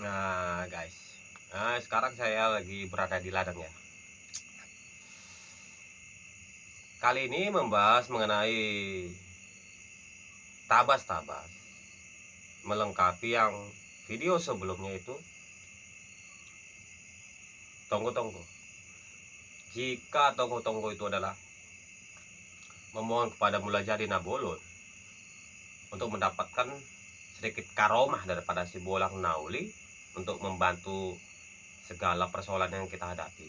Nah guys, sekarang saya lagi berada di ladang ya. Kali ini membahas mengenai tabas-tabas melengkapi yang video sebelumnya itu tonggo-tonggo. Jika tonggo-tonggo itu adalah memohon kepada Mula Jadi Nabolon untuk mendapatkan sedikit karomah daripada si Bolang Nauli untuk membantu segala persoalan yang kita hadapi,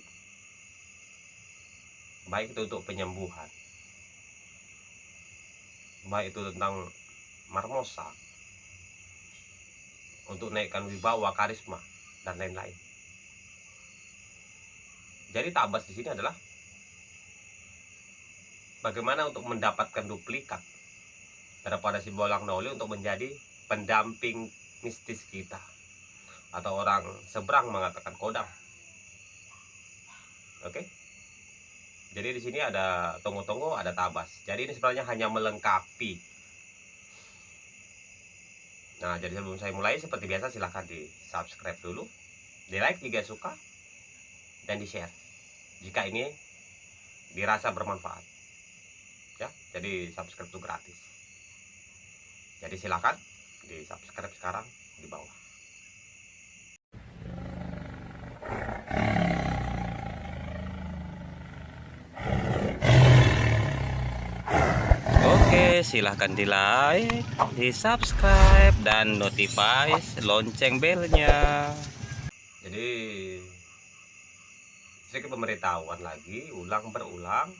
baik itu untuk penyembuhan, baik itu tentang marmosa, untuk naikkan wibawa, karisma, dan lain-lain. Jadi tabas di sini adalah bagaimana untuk mendapatkan duplikat daripada si Bolang Nauli untuk menjadi pendamping mistis kita, atau orang seberang mengatakan kodam. Oke. Jadi di sini ada tonggo-tonggo, ada tabas. Jadi ini sebenarnya hanya melengkapi. Nah, jadi sebelum saya mulai, seperti biasa silahkan di subscribe dulu, di like jika suka, dan di share jika ini dirasa bermanfaat. Ya, jadi subscribe itu gratis. Jadi silahkan di subscribe sekarang di bawah. Oke, silahkan di like, di subscribe, dan notify lonceng belnya. Jadi sedikit pemberitahuan lagi, ulang berulang,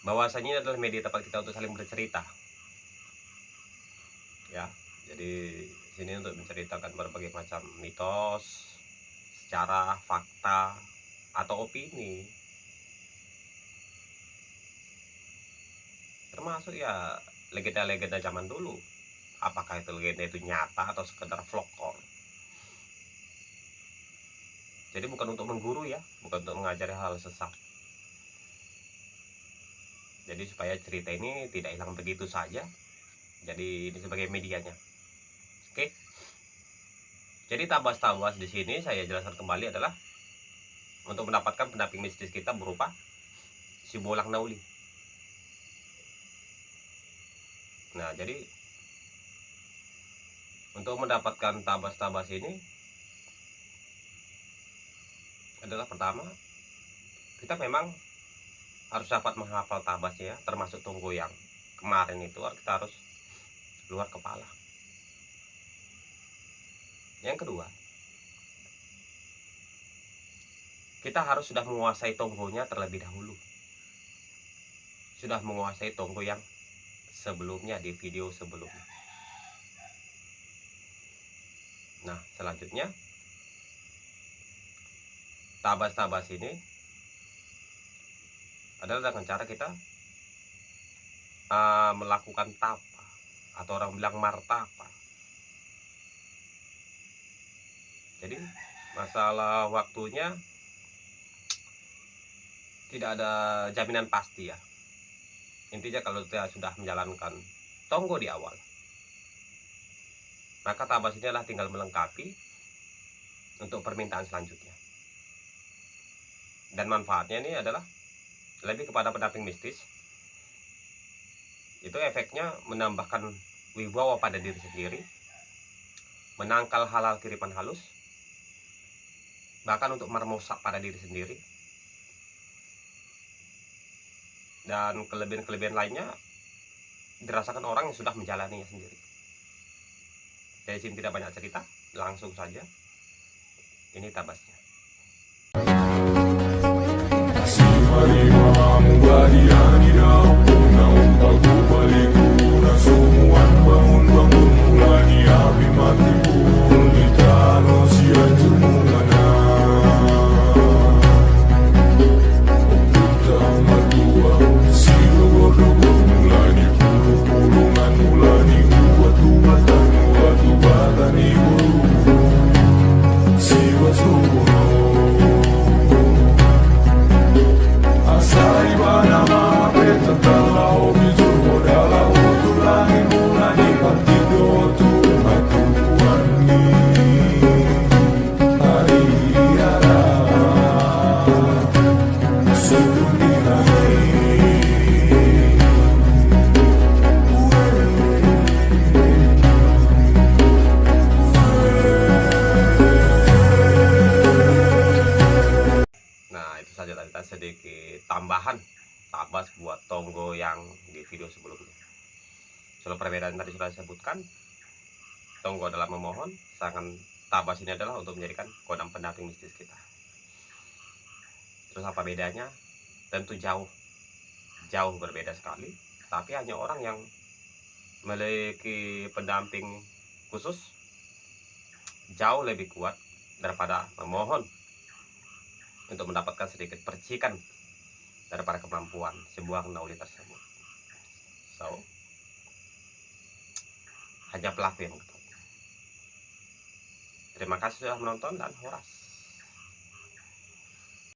bahwasanya ini adalah media tempat kita untuk saling bercerita. Ya, jadi sini untuk menceritakan berbagai macam mitos, secara fakta, atau opini. Termasuk ya legenda-legenda zaman dulu. Apakah itu legenda itu nyata atau sekedar folklore. Jadi bukan untuk mengguru ya, bukan untuk mengajari hal sesat. Jadi supaya cerita ini tidak hilang begitu saja. Jadi ini sebagai medianya. Oke. Jadi tabas-tabas di sini saya jelaskan kembali adalah untuk mendapatkan pendamping mistis kita berupa si Bolang Nauli. Nah, jadi untuk mendapatkan tabas-tabas ini adalah pertama, kita memang harus dapat menghafal tabasnya, termasuk tonggo yang kemarin itu kita harus luar kepala. Yang kedua, kita harus sudah menguasai tonggonya terlebih dahulu. Sudah menguasai tonggo yang sebelumnya di video sebelumnya. Nah, selanjutnya tabas-tabas ini adalah dengan cara kita melakukan tapa, atau orang bilang martapa. Jadi masalah waktunya tidak ada jaminan pasti ya. Intinya kalau kita sudah menjalankan tonggo di awal, maka tabas ini adalah tinggal melengkapi untuk permintaan selanjutnya. Dan manfaatnya ini adalah lebih kepada pendamping mistis. Itu efeknya menambahkan wibawa pada diri sendiri, menangkal hal-hal kiriman halus, bahkan untuk mermosak pada diri sendiri. Dan kelebihan-kelebihan lainnya dirasakan orang yang sudah menjalaninya sendiri. Dari sini tidak banyak cerita, langsung saja ini tabasnya. Asai banama yang tadi sudah saya sebutkan, Tonggo adalah memohon, sedangkan Tabas ini adalah untuk menjadikan kodam pendamping mistis kita. Terus apa bedanya? Tentu jauh berbeda sekali, tapi hanya orang yang memiliki pendamping khusus jauh lebih kuat daripada memohon untuk mendapatkan sedikit percikan daripada kemampuan sebuah nauli tersebut. So, hanya pelaku yang tahu. Terima kasih sudah menonton dan horas.